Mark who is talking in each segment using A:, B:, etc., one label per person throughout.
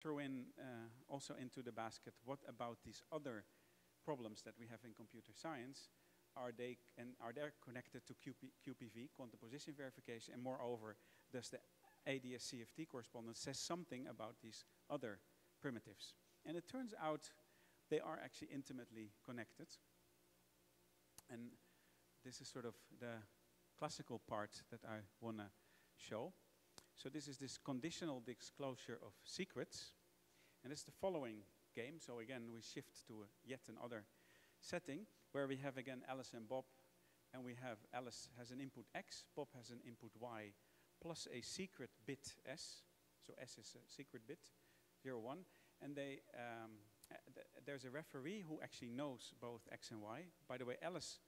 A: throw in also into the basket, what about these other problems that we have in computer science? Are they connected to QPV, quantum position verification? And moreover, does the ADS-CFT correspondence says something about these other primitives? And it turns out they are actually intimately connected. And this is sort of the classical part that I want to show. So this is this conditional disclosure of secrets. And it's the following game. So again, we shift to yet another setting where we have again Alice and Bob. And we have Alice has an input X, Bob has an input Y, plus a secret bit S. So S is a secret bit, 0, 1. And they, there's a referee who actually knows both X and Y. By the way, Alice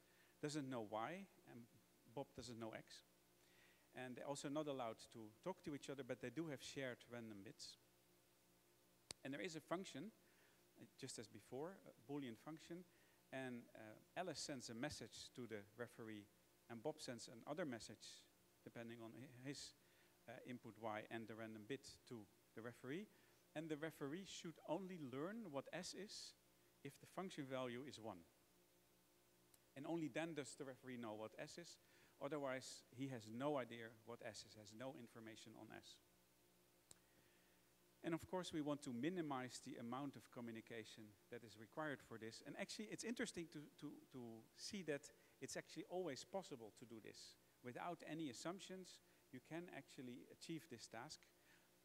A: doesn't know Y, and Bob doesn't know X. And they're also not allowed to talk to each other, but they do have shared random bits. And there is a function, just as before, a Boolean function. And Alice sends a message to the referee, and Bob sends another message, depending on his input Y and the random bit to the referee. And the referee should only learn what S is if the function value is 1. And only then does the referee know what S is. Otherwise, he has no idea what S is, has no information on S. And of course, we want to minimize the amount of communication that is required for this. And actually, it's interesting to see that it's actually always possible to do this. Without any assumptions, you can actually achieve this task.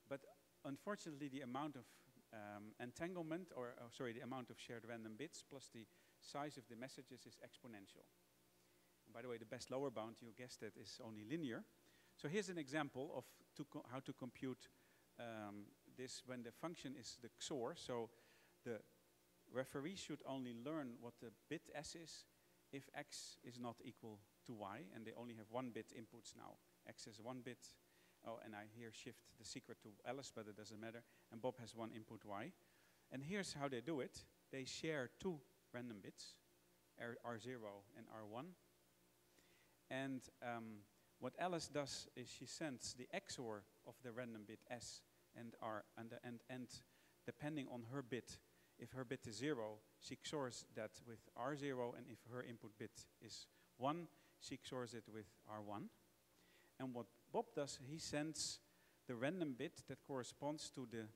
A: But unfortunately, the amount of entanglement, sorry, the amount of shared random bits plus the size of the messages is exponential. And by the way, the best lower bound, you guessed it, is only linear. So here's an example of how to compute this when the function is the XOR. So the referee should only learn what the bit S is if X is not equal to Y, and they only have 1 bit inputs now. X is 1 bit. Oh, and I here shift the secret to Alice, but it doesn't matter. And Bob has 1 input Y. And here's how they do it. They share 2 random bits, R0 and R1. And what Alice does is she sends the XOR of the random bit S and R, and depending on her bit, if her bit is 0, she XORs that with R0, and if her input bit is 1, she XORs it with R1. And what Bob does, he sends the random bit that corresponds to the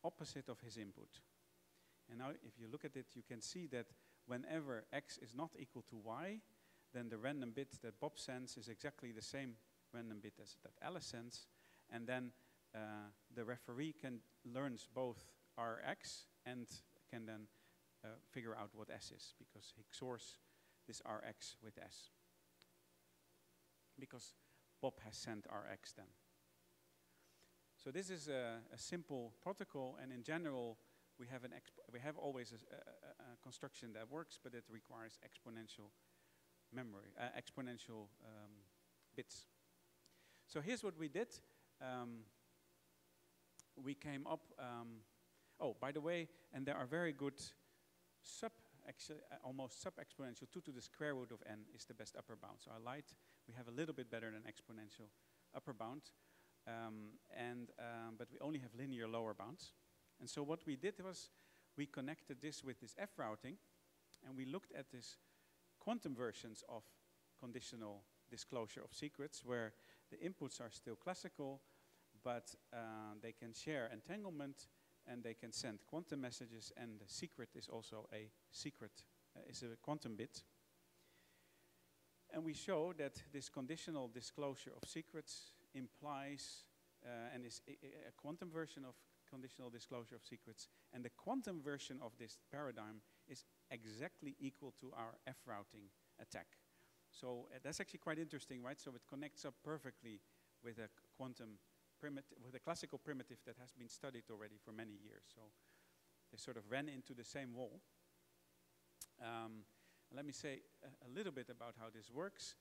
A: opposite of his input. And now if you look at it, you can see that whenever X is not equal to Y, then the random bit that Bob sends is exactly the same random bit as that Alice sends. And then the referee learns both Rx and can then figure out what S is, because he XORs this Rx with S. Because Bob has sent Rx then. So this is a simple protocol, and in general, we have always a construction that works, but it requires exponential memory, exponential bits. So here's what we did. We came up, oh, by the way, and there are very good almost sub-exponential. 2 to the square root of n is the best upper bound. So I lied. We have a little bit better than exponential upper bound. But we only have linear lower bounds. And so what we did was we connected this with this F routing, and we looked at this quantum versions of conditional disclosure of secrets, where the inputs are still classical, but they can share entanglement, and they can send quantum messages, and the secret is also a secret, is a quantum bit. And we show that this conditional disclosure of secrets implies and is a quantum version of conditional disclosure of secrets, and the quantum version of this paradigm is exactly equal to our F routing attack. So that's actually quite interesting, right? So it connects up perfectly with a quantum primitive, with a classical primitive that has been studied already for many years. So they sort of ran into the same wall. Let me say a little bit about how this works.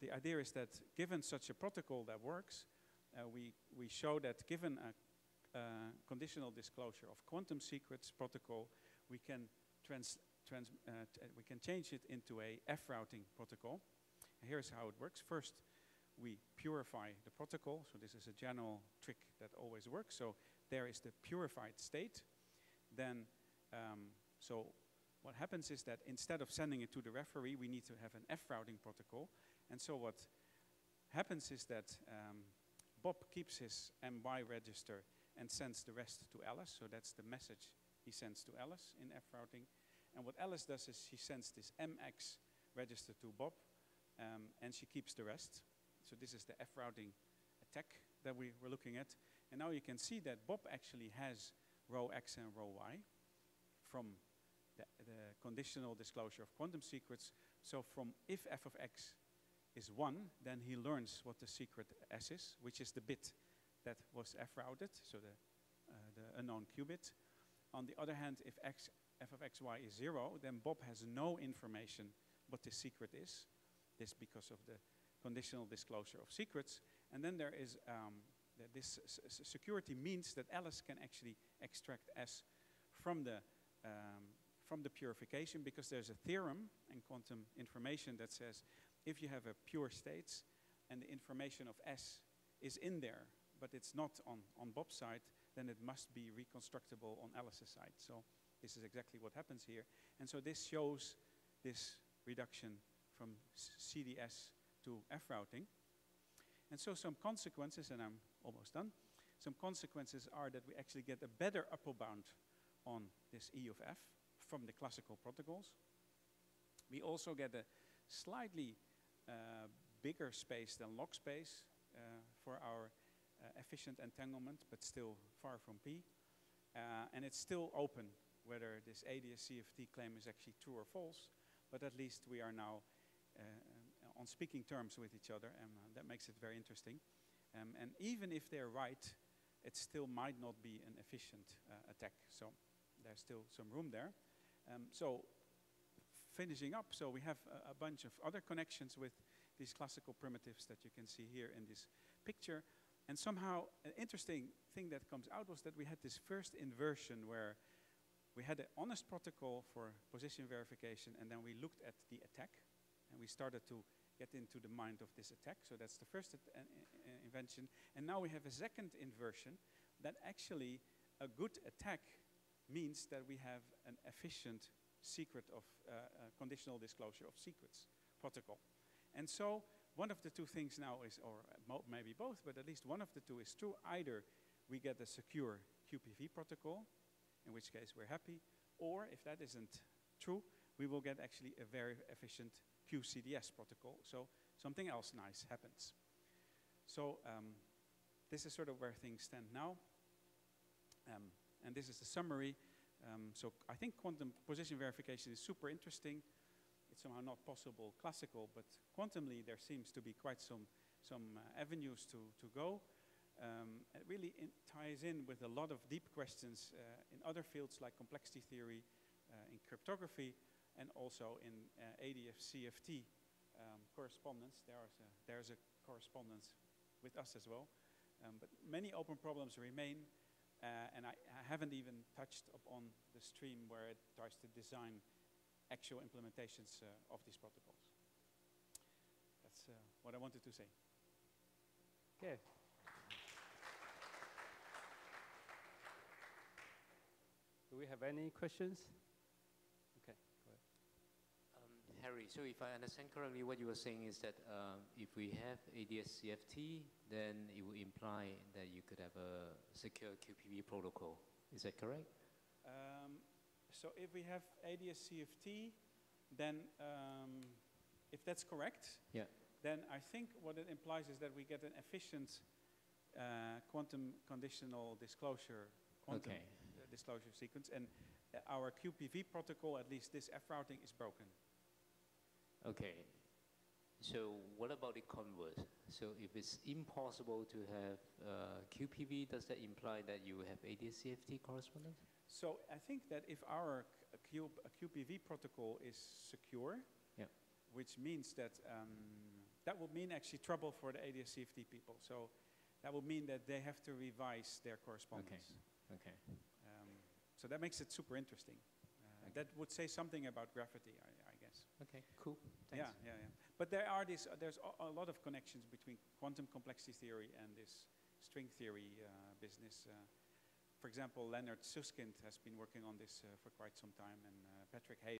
A: The idea is that given such a protocol that works, we show that given a conditional disclosure of quantum secrets protocol, we can change it into a F routing protocol. And here's how it works. First, we purify the protocol. So this is a general trick that always works. So there is the purified state, then so what happens is that instead of sending it to the referee, we need to have an F routing protocol. And so what happens is that Bob keeps his MY register and sends the rest to Alice. So that's the message he sends to Alice in F routing. And what Alice does is she sends this MX register to Bob, and she keeps the rest. So this is the F routing attack that we were looking at. And now you can see that Bob actually has row X and row Y from the conditional disclosure of quantum secrets. So from if f of x is 1, then he learns what the secret S is, which is the bit that was F routed, so the unknown qubit. On the other hand, if f of xy is 0, then Bob has no information what the secret is. This because of the conditional disclosure of secrets. And then there is this security means that Alice can actually extract S from the purification, because there's a theorem in quantum information that says if you have a pure states and the information of S is in there, but it's not on Bob's side, then it must be reconstructible on Alice's side. So this is exactly what happens here. And so this shows this reduction from CDS to F routing. And so some consequences, and I'm almost done, some consequences are that we actually get a better upper bound on this E of F from the classical protocols. We also get a slightly bigger space than log space for our efficient entanglement, but still far from P. And it's still open whether this ADS-CFT claim is actually true or false, but at least we are now on speaking terms with each other, and that makes it very interesting. And even if they're right, it still might not be an efficient attack. So there's still some room there. So finishing up, so we have a bunch of other connections with these classical primitives that you can see here in this picture. And somehow an interesting thing that comes out was that we had this first inversion where we had an honest protocol for position verification, and then we looked at the attack, and we started to get into the mind of this attack. So that's the first invention. And now we have a second inversion that actually a good attack means that we have an efficient secret of conditional disclosure of secrets protocol. And so one of the two things now is, or maybe both, but at least one of the two is true. Either we get a secure QPV protocol, in which case we're happy, or if that isn't true, we will get actually a very efficient QCDS protocol. So something else nice happens. So this is sort of where things stand now. And this is the summary. So I think quantum position verification is super interesting. It's somehow not possible classical, but quantumly there seems to be quite some avenues to go. It really ties in with a lot of deep questions in other fields like complexity theory, in cryptography, and also in ADF-CFT correspondence. There's a correspondence with us as well. But many open problems remain, and I haven't even touched upon the stream where it tries to design actual implementations of these protocols. That's what I wanted to say.
B: Okay. Do we have any questions? Okay, go ahead.
C: Harry, so if I understand correctly, what you were saying is that if we have ADS-CFT, then it will imply that you could have a secure QPV protocol. Is that correct?
A: So if we have ADS-CFT, then if that's correct,
C: yeah,
A: then I think what it implies is that we get an efficient quantum conditional disclosure, quantum disclosure sequence, and our QPV protocol, at least this F routing, is broken.
C: Okay. So what about the converse? So if it's impossible to have QPV, does that imply that you have ADS-CFT correspondence?
A: So I think that if our QPV protocol is secure,
C: yeah,
A: which means that that would mean actually trouble for the ADS-CFT people. So that would mean that they have to revise their correspondence.
C: Okay.
A: So that makes it super interesting. That would say something about graphity, I guess.
C: Okay, cool. Thanks.
A: Yeah. But there's a lot of connections between quantum complexity theory and this string theory business. For example, Leonard Susskind has been working on this for quite some time, and Patrick Hayes